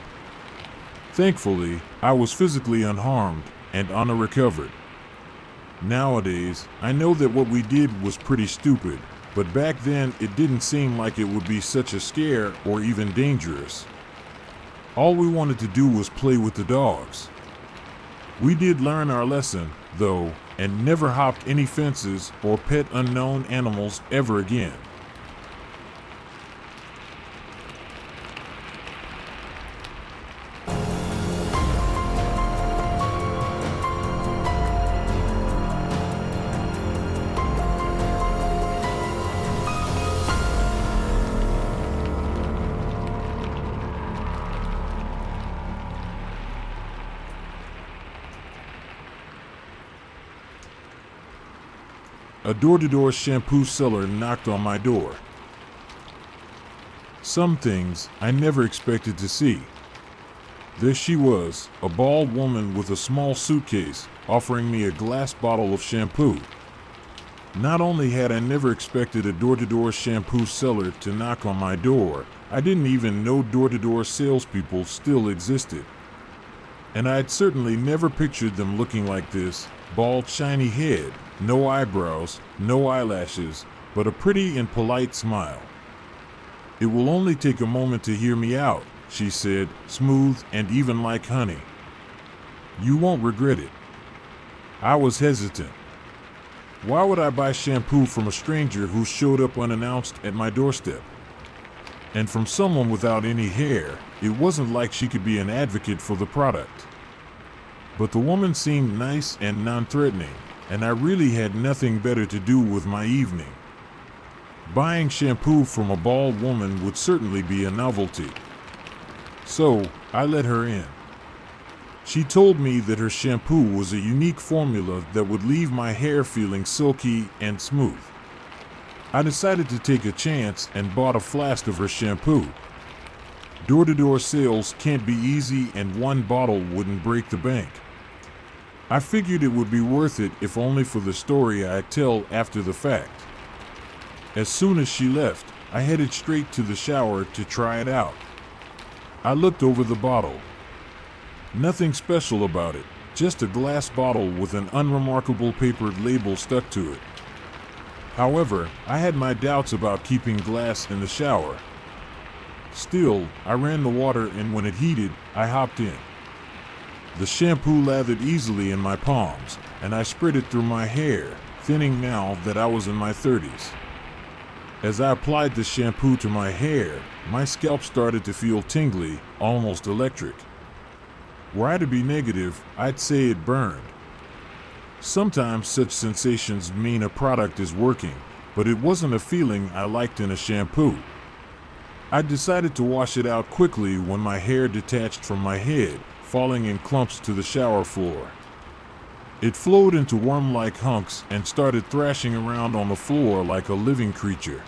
Speaker 1: Thankfully, I was physically unharmed, and Anna recovered. Nowadays, I know that what we did was pretty stupid, but back then it didn't seem like it would be such a scare or even dangerous. All we wanted to do was play with the dogs. We did learn our lesson, though, and never hopped any fences or pet unknown animals ever again. A door-to-door shampoo seller knocked on my door. Some things I never expected to see. There she was, a bald woman with a small suitcase, offering me a glass bottle of shampoo. Not only had I never expected a door-to-door shampoo seller to knock on my door, I didn't even know door-to-door salespeople still existed. And I'd certainly never pictured them looking like this, bald, shiny head, no eyebrows, no eyelashes, but a pretty and polite smile. "It will only take a moment to hear me out," she said, smooth and even like honey. "You won't regret it." I was hesitant. Why would I buy shampoo from a stranger who showed up unannounced at my doorstep? And from someone without any hair, it wasn't like she could be an advocate for the product. But the woman seemed nice and non-threatening, and I really had nothing better to do with my evening. Buying shampoo from a bald woman would certainly be a novelty. So, I let her in. She told me that her shampoo was a unique formula that would leave my hair feeling silky and smooth. I decided to take a chance and bought a flask of her shampoo. Door-to-door sales can't be easy, and one bottle wouldn't break the bank. I figured it would be worth it if only for the story I'd tell after the fact. As soon as she left, I headed straight to the shower to try it out. I looked over the bottle. Nothing special about it, just a glass bottle with an unremarkable papered label stuck to it. However, I had my doubts about keeping glass in the shower. Still, I ran the water, and when it heated, I hopped in. The shampoo lathered easily in my palms, and I spread it through my hair, thinning now that I was in my 30s. As I applied the shampoo to my hair, my scalp started to feel tingly, almost electric. Were I to be negative, I'd say it burned. Sometimes such sensations mean a product is working, but it wasn't a feeling I liked in a shampoo. I decided to wash it out quickly when my hair detached from my head, falling in clumps to the shower floor. It flowed into worm-like hunks and started thrashing around on the floor like a living creature.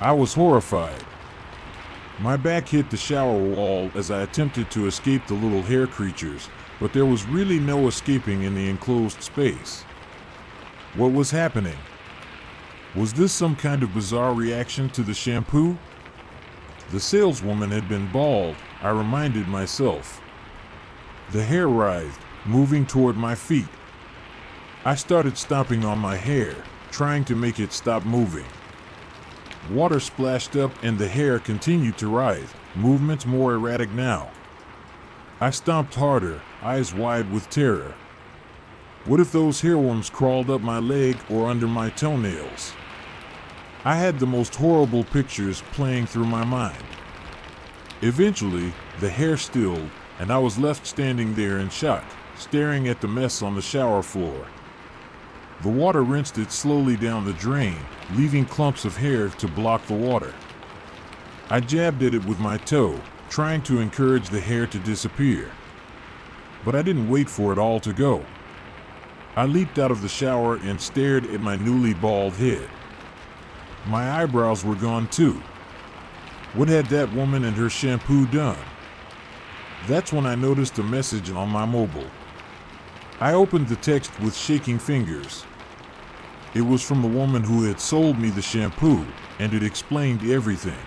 Speaker 1: I was horrified. My back hit the shower wall as I attempted to escape the little hair creatures, but there was really no escaping in the enclosed space. What was happening? Was this some kind of bizarre reaction to the shampoo? The saleswoman had been bald, I reminded myself. The hair writhed, moving toward my feet. I started stomping on my hair, trying to make it stop moving. Water splashed up and the hair continued to writhe, movements more erratic now. I stomped harder, eyes wide with terror. What if those hairworms crawled up my leg or under my toenails? I had the most horrible pictures playing through my mind. Eventually, the hair stilled, and I was left standing there in shock, staring at the mess on the shower floor. The water rinsed it slowly down the drain, leaving clumps of hair to block the water. I jabbed at it with my toe, trying to encourage the hair to disappear. But I didn't wait for it all to go. I leaped out of the shower and stared at my newly bald head. My eyebrows were gone too. What had that woman and her shampoo done? That's when I noticed a message on my mobile. I opened the text with shaking fingers. It was from the woman who had sold me the shampoo, and it explained everything.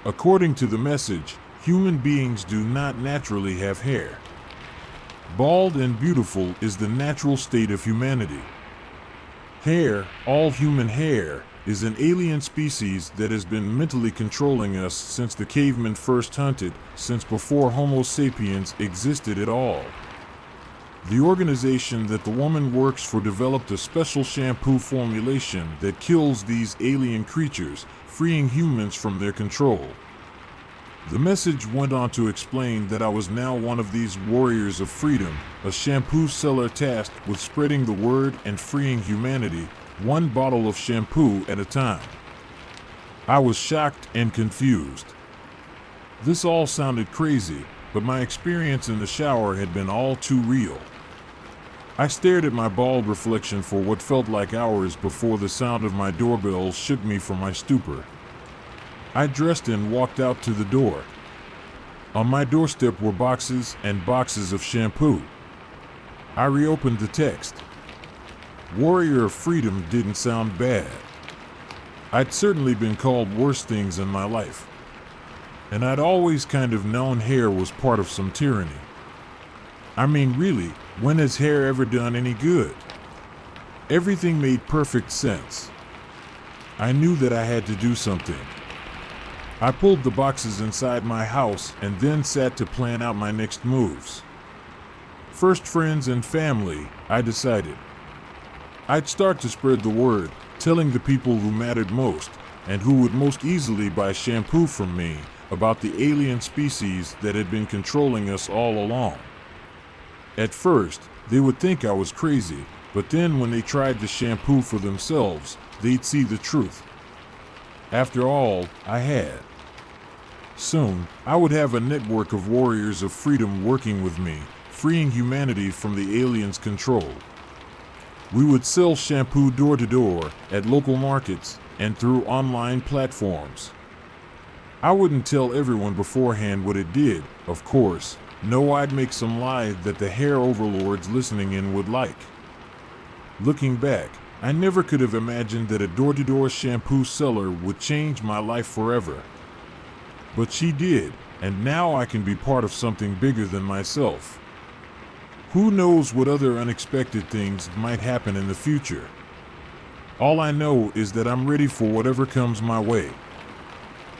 Speaker 1: According to the message, human beings do not naturally have hair. Bald and beautiful is the natural state of humanity. Hair, all human hair, is an alien species that has been mentally controlling us since the cavemen first hunted, since before Homo sapiens existed at all. The organization that the woman works for developed a special shampoo formulation that kills these alien creatures, freeing humans from their control. The message went on to explain that I was now one of these warriors of freedom, a shampoo seller tasked with spreading the word and freeing humanity, one bottle of shampoo at a time. I was shocked and confused. This all sounded crazy, but my experience in the shower had been all too real. I stared at my bald reflection for what felt like hours before the sound of my doorbell shook me from my stupor. I dressed and walked out to the door. On my doorstep were boxes and boxes of shampoo. I reopened the text. Warrior of Freedom didn't sound bad. I'd certainly been called worse things in my life. And I'd always kind of known hair was part of some tyranny. I mean, really, when has hair ever done any good? Everything made perfect sense. I knew that I had to do something. I pulled the boxes inside my house and then sat to plan out my next moves. First, friends and family, I decided. I'd start to spread the word, telling the people who mattered most, and who would most easily buy shampoo from me, about the alien species that had been controlling us all along. At first, they would think I was crazy, but then when they tried the shampoo for themselves, they'd see the truth. After all, I had. Soon, I would have a network of warriors of freedom working with me, freeing humanity from the aliens' control. We would sell shampoo door to door, at local markets, and through online platforms. I wouldn't tell everyone beforehand what it did, of course. No, I'd make some lie that the hair overlords listening in would like. Looking back, I never could have imagined that a door-to-door shampoo seller would change my life forever. But she did, and now I can be part of something bigger than myself. Who knows what other unexpected things might happen in the future? All I know is that I'm ready for whatever comes my way.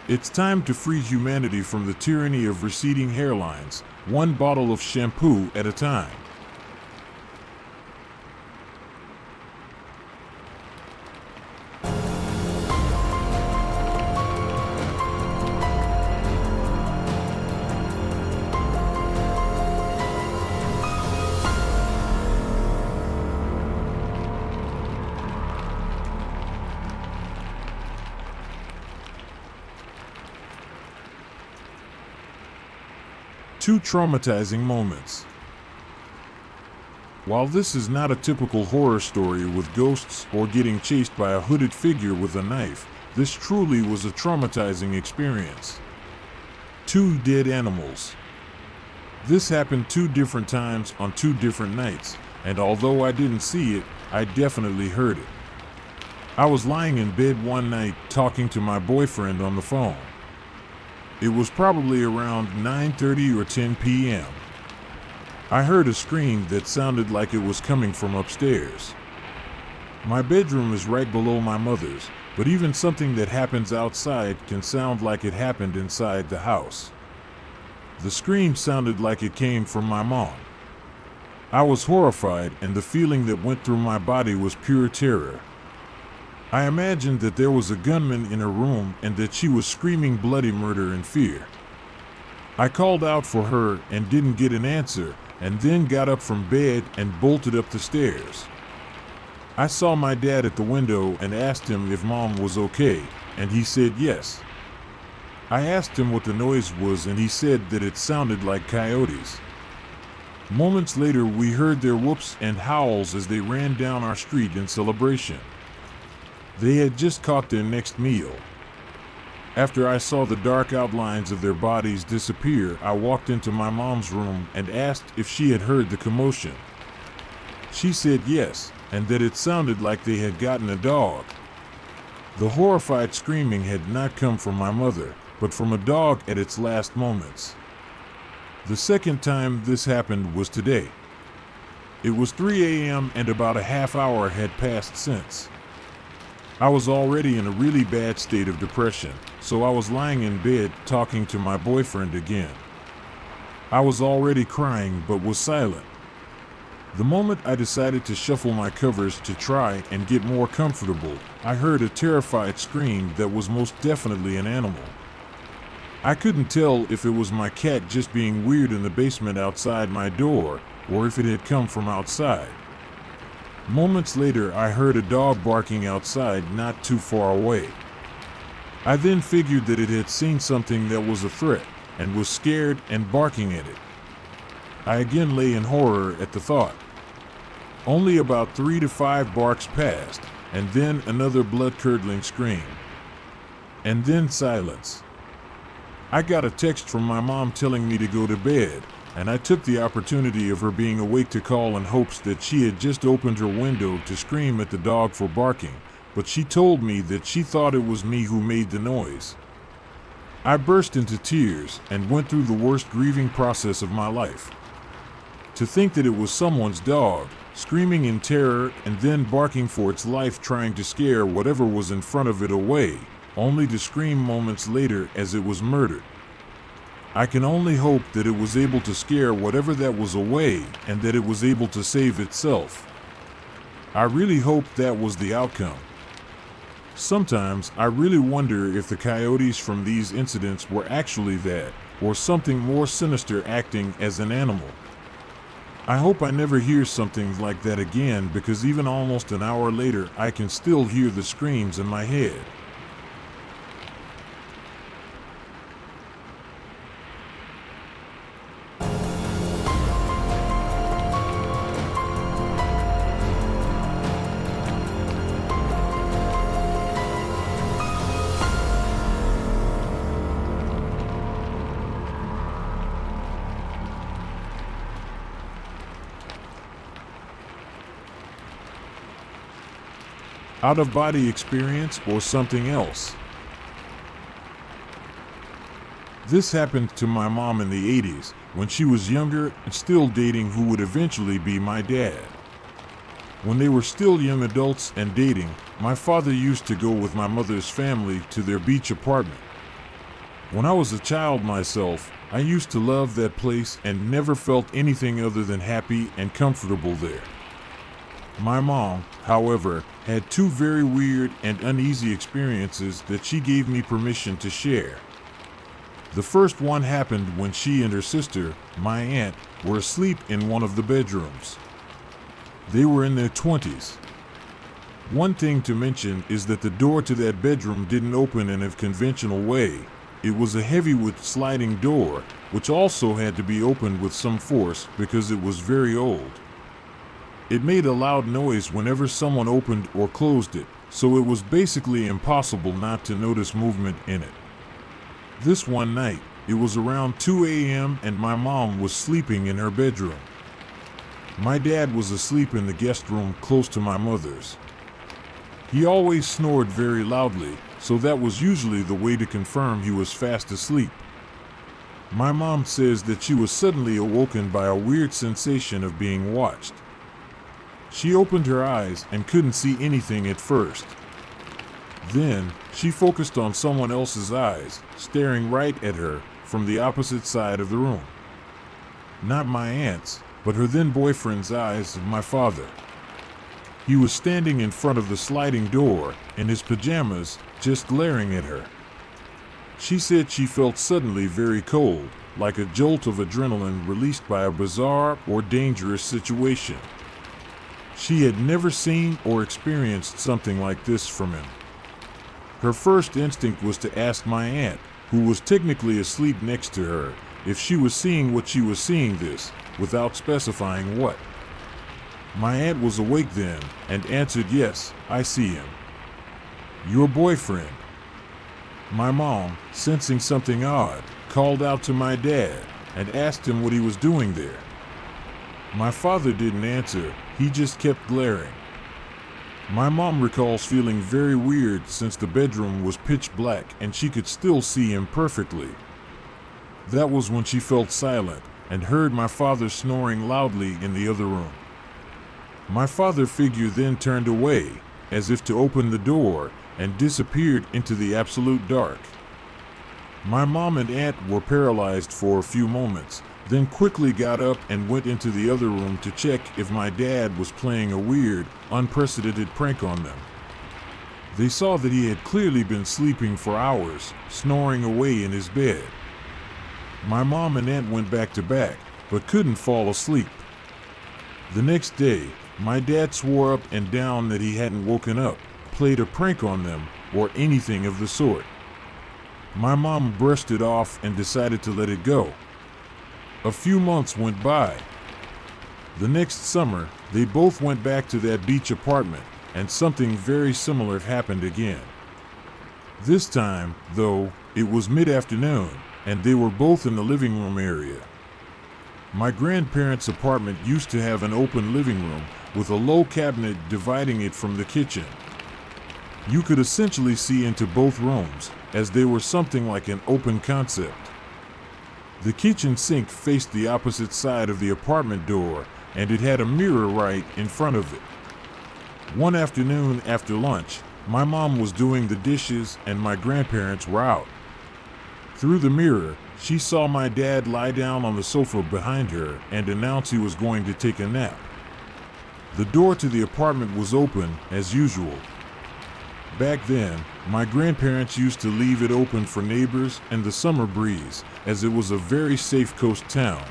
Speaker 1: It's time to free humanity from the tyranny of receding hairlines, one bottle of shampoo at a time. Two traumatizing moments. While this is not a typical horror story with ghosts or getting chased by a hooded figure with a knife, this truly was a traumatizing experience. Two dead animals. This happened 2 different times on 2 different nights, and although I didn't see it, I definitely heard it. I was lying in bed one night talking to my boyfriend on the phone. It was probably around 9:30 or 10 p.m. I heard a scream that sounded like it was coming from upstairs. My bedroom is right below my mother's, but even something that happens outside can sound like it happened inside the house. The scream sounded like it came from my mom. I was horrified, and the feeling that went through my body was pure terror. I imagined that there was a gunman in her room and that she was screaming bloody murder in fear. I called out for her and didn't get an answer, and then got up from bed and bolted up the stairs. I saw my dad at the window and asked him if Mom was okay, and he said yes. I asked him what the noise was, and he said that it sounded like coyotes. Moments later, we heard their whoops and howls as they ran down our street in celebration. They had just caught their next meal. After I saw the dark outlines of their bodies disappear, I walked into my mom's room and asked if she had heard the commotion. She said yes, and that it sounded like they had gotten a dog. The horrified screaming had not come from my mother, but from a dog at its last moments. The second time this happened was today. It was 3 a.m. and about a half hour had passed since. I was already in a really bad state of depression, so I was lying in bed talking to my boyfriend again. I was already crying but was silent. The moment I decided to shuffle my covers to try and get more comfortable, I heard a terrified scream that was most definitely an animal. I couldn't tell if it was my cat just being weird in the basement outside my door, or if it had come from outside. Moments later, I heard a dog barking outside not too far away. I then figured that it had seen something that was a threat, and was scared and barking at it. I again lay in horror at the thought. Only about 3 to 5 barks passed, and then another blood-curdling scream. And then silence. I got a text from my mom telling me to go to bed, and I took the opportunity of her being awake to call in hopes that she had just opened her window to scream at the dog for barking, but she told me that she thought it was me who made the noise. I burst into tears and went through the worst grieving process of my life. To think that it was someone's dog, screaming in terror and then barking for its life, trying to scare whatever was in front of it away, only to scream moments later as it was murdered. I can only hope that it was able to scare whatever that was away and that it was able to save itself. I really hope that was the outcome. Sometimes I really wonder if the coyotes from these incidents were actually that, or something more sinister acting as an animal. I hope I never hear something like that again, because even almost an hour later I can still hear the screams in my head. Out-of-body experience or something else. This happened to my mom in the 80s, when she was younger and still dating who would eventually be my dad. When they were still young adults and dating, my father used to go with my mother's family to their beach apartment. When I was a child myself, I used to love that place and never felt anything other than happy and comfortable there. My mom, however, had 2 very weird and uneasy experiences that she gave me permission to share. The first one happened when she and her sister, my aunt, were asleep in one of the bedrooms. They were in their 20s. One thing to mention is that the door to that bedroom didn't open in a conventional way. It was a heavy-wood sliding door, which also had to be opened with some force because it was very old. It made a loud noise whenever someone opened or closed it, so it was basically impossible not to notice movement in it. This one night, it was around 2 a.m. and my mom was sleeping in her bedroom. My dad was asleep in the guest room close to my mother's. He always snored very loudly, so that was usually the way to confirm he was fast asleep. My mom says that she was suddenly awoken by a weird sensation of being watched. She opened her eyes and couldn't see anything at first. Then, she focused on someone else's eyes, staring right at her from the opposite side of the room. Not my aunt's, but her then boyfriend's eyes of my father. He was standing in front of the sliding door, in his pajamas, just glaring at her. She said she felt suddenly very cold, like a jolt of adrenaline released by a bizarre or dangerous situation. She had never seen or experienced something like this from him. Her first instinct was to ask my aunt, who was technically asleep next to her, if she was seeing what she was seeing this, without specifying what. My aunt was awake then, and answered, "Yes, I see him." "Your boyfriend." My mom, sensing something odd, called out to my dad, and asked him what he was doing there. My father didn't answer, he just kept glaring. My mom recalls feeling very weird since the bedroom was pitch black and she could still see him perfectly. That was when she felt silent, and heard my father snoring loudly in the other room. My father figure then turned away, as if to open the door, and disappeared into the absolute dark. My mom and aunt were paralyzed for a few moments, then quickly got up and went into the other room to check if my dad was playing a weird, unprecedented prank on them. They saw that he had clearly been sleeping for hours, snoring away in his bed. My mom and aunt went back to back, but couldn't fall asleep. The next day, my dad swore up and down that he hadn't woken up, played a prank on them, or anything of the sort. My mom brushed it off and decided to let it go. A few months went by. The next summer, they both went back to that beach apartment, and something very similar happened again. This time, though, it was mid-afternoon, and they were both in the living room area. My grandparents' apartment used to have an open living room with a low cabinet dividing it from the kitchen. You could essentially see into both rooms, as they were something like an open concept. The kitchen sink faced the opposite side of the apartment door, and it had a mirror right in front of it. One afternoon after lunch, my mom was doing the dishes and my grandparents were out. Through the mirror, she saw my dad lie down on the sofa behind her and announce he was going to take a nap. The door to the apartment was open, as usual. Back then, my grandparents used to leave it open for neighbors and the summer breeze, as it was a very safe coast town.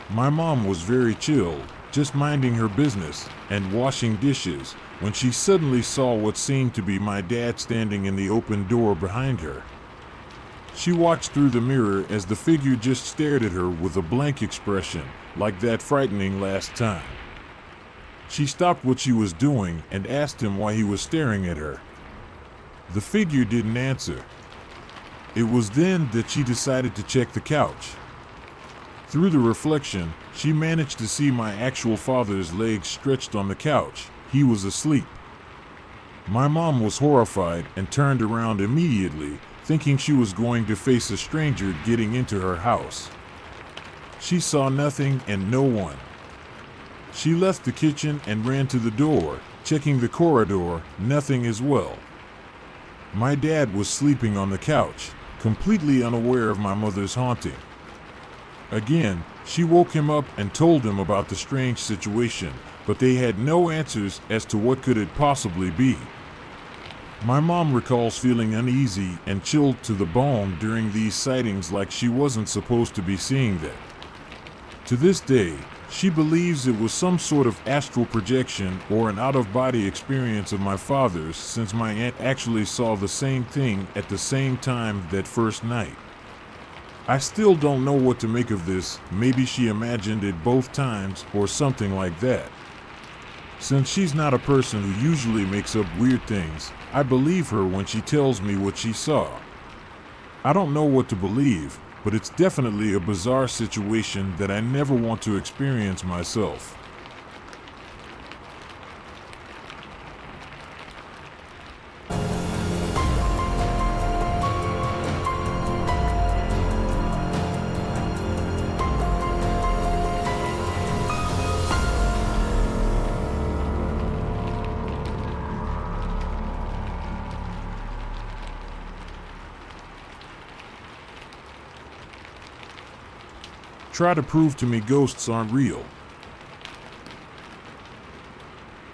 Speaker 1: My mom was very chill, just minding her business and washing dishes, when she suddenly saw what seemed to be my dad standing in the open door behind her. She watched through the mirror as the figure just stared at her with a blank expression, like that frightening last time. She stopped what she was doing and asked him why he was staring at her. The figure didn't answer. It was then that she decided to check the couch. Through the reflection, she managed to see my actual father's legs stretched on the couch. He was asleep. My mom was horrified and turned around immediately, thinking she was going to face a stranger getting into her house. She saw nothing and no one. She left the kitchen and ran to the door, checking the corridor, nothing as well. My dad was sleeping on the couch, completely unaware of my mother's haunting. Again, she woke him up and told him about the strange situation, but they had no answers as to what could it possibly be. My mom recalls feeling uneasy and chilled to the bone during these sightings, like she wasn't supposed to be seeing that. To this day, she believes it was some sort of astral projection or an out-of-body experience of my father's, since my aunt actually saw the same thing at the same time that first night. I still don't know what to make of this. Maybe she imagined it both times or something like that. Since she's not a person who usually makes up weird things, I believe her when she tells me what she saw. I don't know what to believe, but it's definitely a bizarre situation that I never want to experience myself. Try to prove to me ghosts aren't real.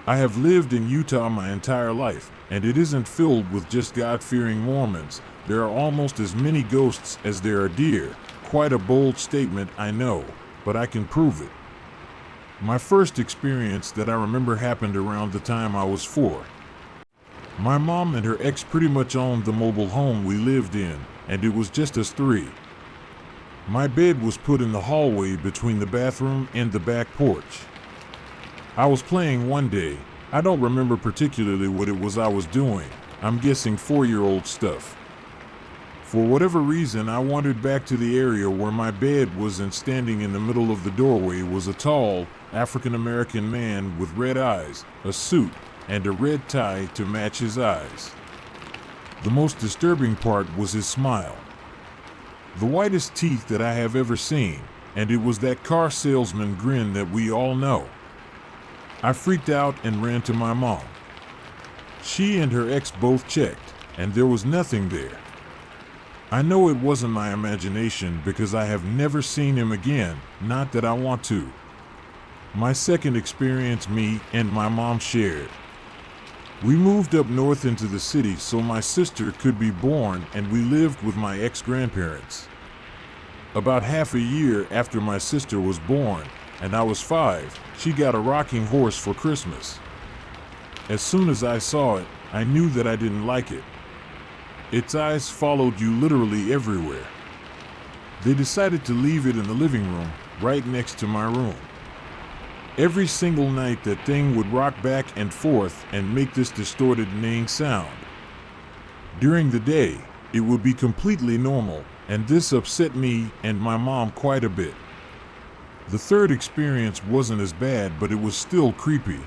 Speaker 1: I have lived in Utah my entire life, and it isn't filled with just God-fearing Mormons. There are almost as many ghosts as there are deer. Quite a bold statement, I know, but I can prove it. My first experience that I remember happened around the time I was 4. My mom and her ex pretty much owned the mobile home we lived in, and it was just us 3. My bed was put in the hallway between the bathroom and the back porch. I was playing one day. I don't remember particularly what it was I was doing. I'm guessing 4-year-old stuff. For whatever reason, I wandered back to the area where my bed was, and standing in the middle of the doorway was a tall, African-American man with red eyes, a suit, and a red tie to match his eyes. The most disturbing part was his smile. The whitest teeth that I have ever seen, and it was that car salesman grin that we all know. I freaked out and ran to my mom. She and her ex both checked, and there was nothing there. I know it wasn't my imagination because I have never seen him again, not that I want to. My second experience me and my mom shared. We moved up north into the city so my sister could be born, and we lived with my ex-grandparents. About half a year after my sister was born, and I was 5, she got a rocking horse for Christmas. As soon as I saw it, I knew that I didn't like it. Its eyes followed you literally everywhere. They decided to leave it in the living room, right next to my room. Every single night that thing would rock back and forth and make this distorted neighing sound. During the day, it would be completely normal, and this upset me and my mom quite a bit. The third experience wasn't as bad, but it was still creepy.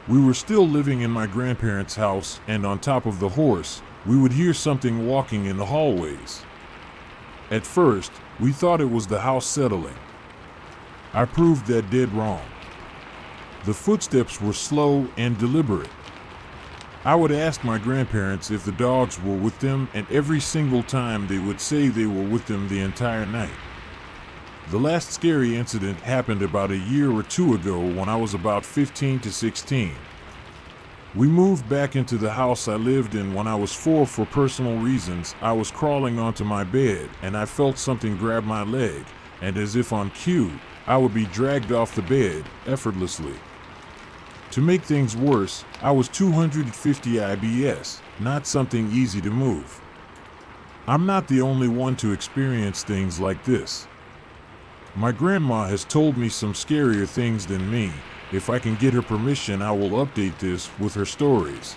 Speaker 1: We were still living in my grandparents' house, and on top of the horse, we would hear something walking in the hallways. At first, we thought it was the house settling. I proved that dead wrong. The footsteps were slow and deliberate. I would ask my grandparents if the dogs were with them, and every single time they would say they were with them the entire night. The last scary incident happened about a year or two ago when I was about 15 to 16. We moved back into the house I lived in when I was 4 for personal reasons. I was crawling onto my bed and I felt something grab my leg, and as if on cue, I would be dragged off the bed effortlessly. To make things worse, I was 250 IBS, not something easy to move. I'm not the only one to experience things like this. My grandma has told me some scarier things than me. If I can get her permission, I will update this with her stories.